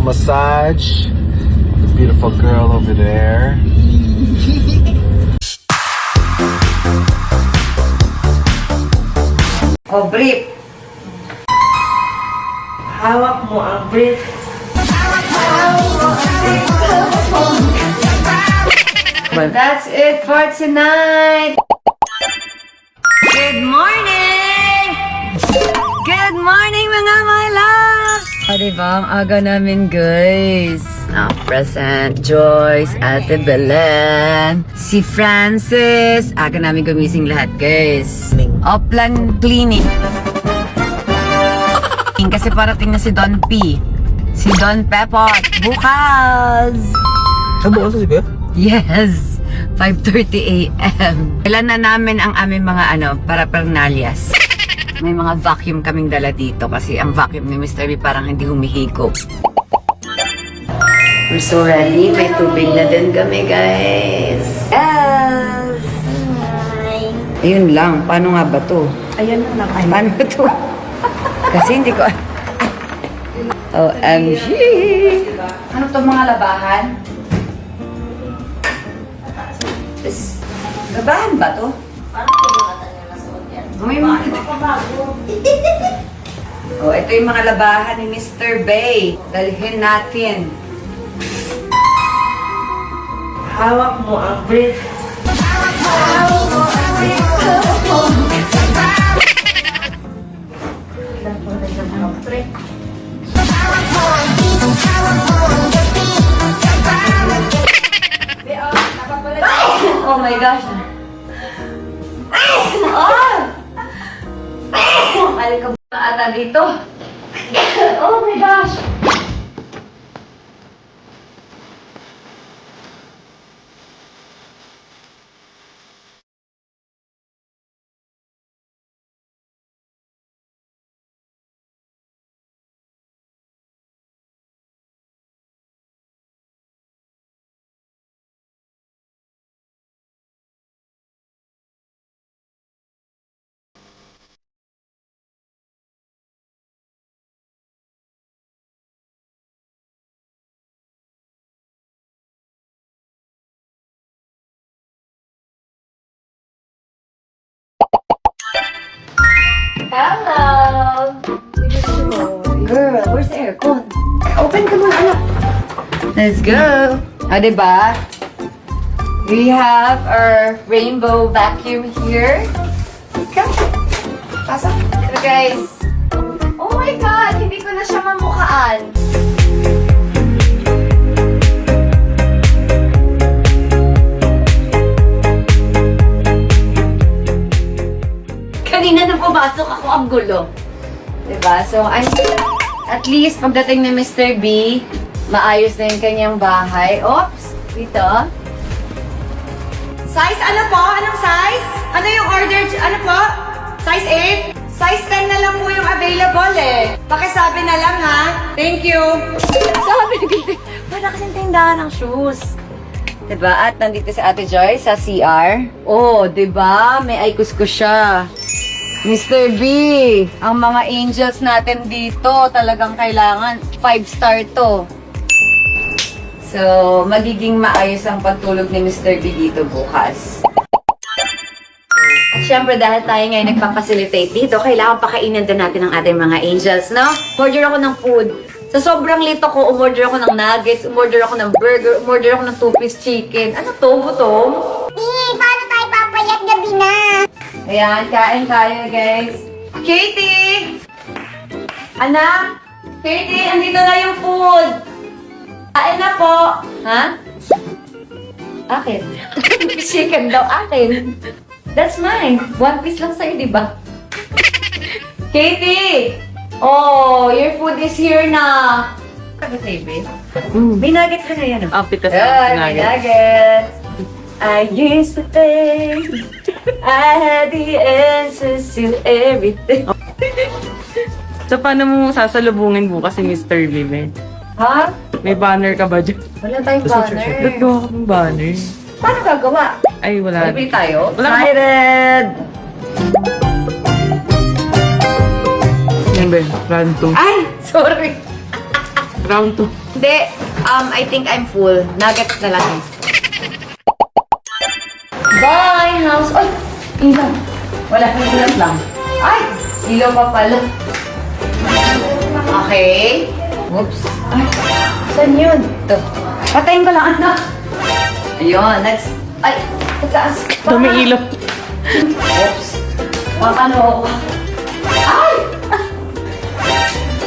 massage. The beautiful girl over there. O, brief. Hawak mo ang brief. That's it for tonight. Good morning! Good morning mga my loves! O, diba? Ang aga namin, guys. Present, Joyce, Ate Belen, si Francis. Aga namin gumising lahat, guys. Upland cleaning. Kasi parating na si Don P. Si Don Pepot. Bukas! Bukas si Kuya? Yes! 5:30 a.m. Kailan na namin ang aming mga parapernalyas. May mga vacuum kaming dala dito kasi ang vacuum ni Mr. B parang hindi humihigop. We're so ready. May tubig na din kami, guys. Yes! Ayun lang. Paano nga ba to? Ayan na lang. Paano ba to? Kasi hindi ko... OMG! Ano to mga labahan? Labahan ba to? May mga... Oh, ito yung mga labahan ni Mr. Bay. Dalhin natin. Hawak mo ang brief. Oh my gosh. Alikab na ata dito. Oh my gosh. Hello! Girl, where's the aircon? Open ka muna, anak. Let's go! Diba? We have our rainbow vacuum here. Come. Pasok. So guys. Oh my God! Hindi ko na siya mamukhaan. Kanina nung pumasok ako, ang gulo. Diba? So, at least, pagdating ni Mr. B, maayos na yung kanyang bahay. Oops! Dito. Size ano po? Anong size? Ano yung order? Ano po? Size 8? Size 10 na lang po yung available eh. Pakisabi na lang ha. Thank you. Sabi ni Bibi, wala kasing tindahan ng shoes. Diba? At nandito si Ate Joy sa CR. Oh, diba? May ikus ko siya. Mr. B, ang mga angels natin dito, talagang kailangan 5-star to. So, magiging maayos ang pagtulog ni Mr. B dito bukas. At syempre, dahil tayo ngayon nagpapacilitate dito, kailangan pakainin din natin ang ating mga angels, no? Order ako ng food. Sa sobrang lito ko, umorder ako ng nuggets, umorder ako ng burger, umorder ako ng 2-piece chicken. Ano to, gutom? Paano tayo papayat gabi na? Ayan, kain tayo, guys. Katie! Anak! Katie, andito na yung food! Kain na po! Ha? Akin. Chicken daw, akin. That's mine. 1 piece lang sa'yo, di ba? Katie! Oh, your food is here na. Ano, baby? May nuggets na yan. Pitas Good, may nuggets. I used to think I had the answers to everything. So, paano mo sasalubungin bukas si Mr. Vive? Ha? May banner ka ba dyan? Wala tayong banner. Ba't gawa ka ng banner? Paano gagawa? Ay, wala. Libre tayo? Wala ka- Excited! Yan ba? Random. Ay! Sorry! Round 2. Hindi, I think I'm full. Nuggets na lang. Bye, house. Ay, ilaw. Wala kang ulat lang. Ay, ilaw pa pala. Okay. Oops. Ay, saan yun? Ito. Patayin ko lang, anak. Ayun, let's... Ay, taas. Dumi ilaw. Oops. Ano ako? Ay!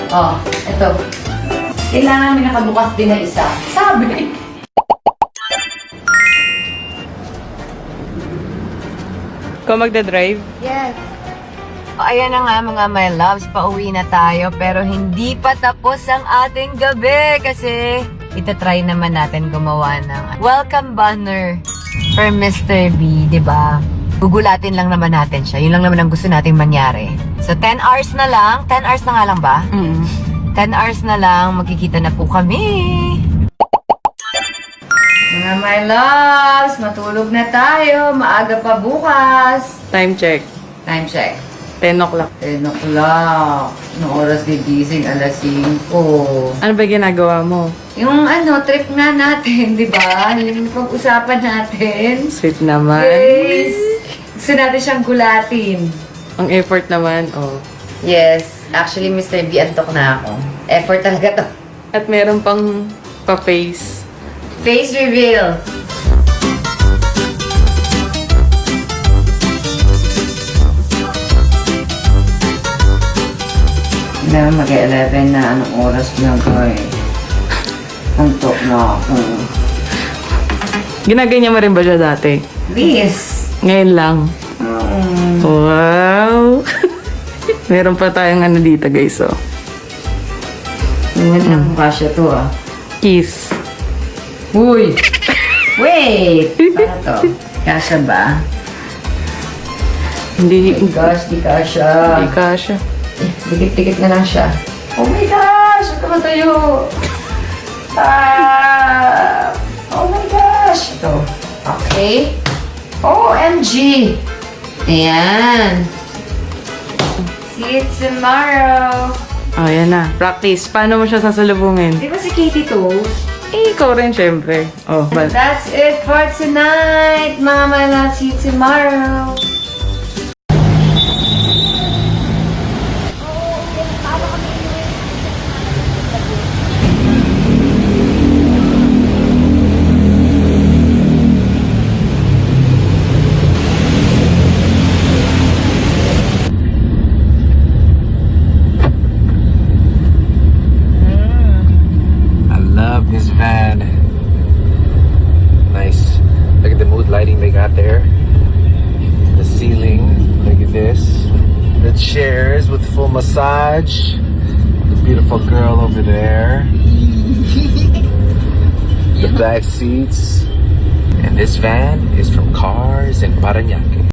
Oh, ito. Kailangan may nakabukas din na isa. Sabi. Ikaw magdadrive? Yes. Ayan na nga mga my loves, pauwi na tayo pero hindi pa tapos ang ating gabi kasi itatry naman natin gumawa ng welcome banner for Mr. B, di ba? Gugulatin lang naman natin siya. Yun lang naman ang gusto nating mangyari. So 10 hours na lang. 10 hours na nga lang ba? 10 hours na lang, magkikita na po kami. Mga my loves, matulog na tayo. Maaga pa bukas. Time check. Time check. 10 o'clock. 10 o'clock. Anong oras gigising? Alas 5. Ano ba ginagawa mo? Yung trip nga natin, di ba? Yung pag-usapan natin. Sweet naman. Yes! Gusto natin siyang gulatin. Ang effort naman, oh. Yes. Actually, Mr. B, antok na ako. Effort talaga to. At meron pang pa-face. Face reveal. Na mag-11 na anong oras na ko eh. Antok na ako. Ginaganyan mo rin ba siya dati? Please. Ngayon lang. Wow! Meron pa tayong ano dito, guys, oh. Tingnan ang mukha siya to ah. Kiss. Uy! Wait! Paano to? Kasha ba? Hindi, Oh my gosh, di kasha. hindi kasha. Dikit-dikit na lang siya. Oh my gosh! Huwag ka matayo! Ah! Oh my gosh! Ito. Okay. OMG! Ayan. See you tomorrow. Oh, yan na. Practice. Paano mo siya sasalubungin? Di ba si Katie to? Eh, ikaw rin, syempre. Oh, but... That's it for tonight, Mama. I'll see you tomorrow. I love this van. Nice. Look at the mood lighting they got there. The ceiling. Look at this. The chairs with full massage. The beautiful girl over there. The back seats. And this van is from Cars in Parañaque.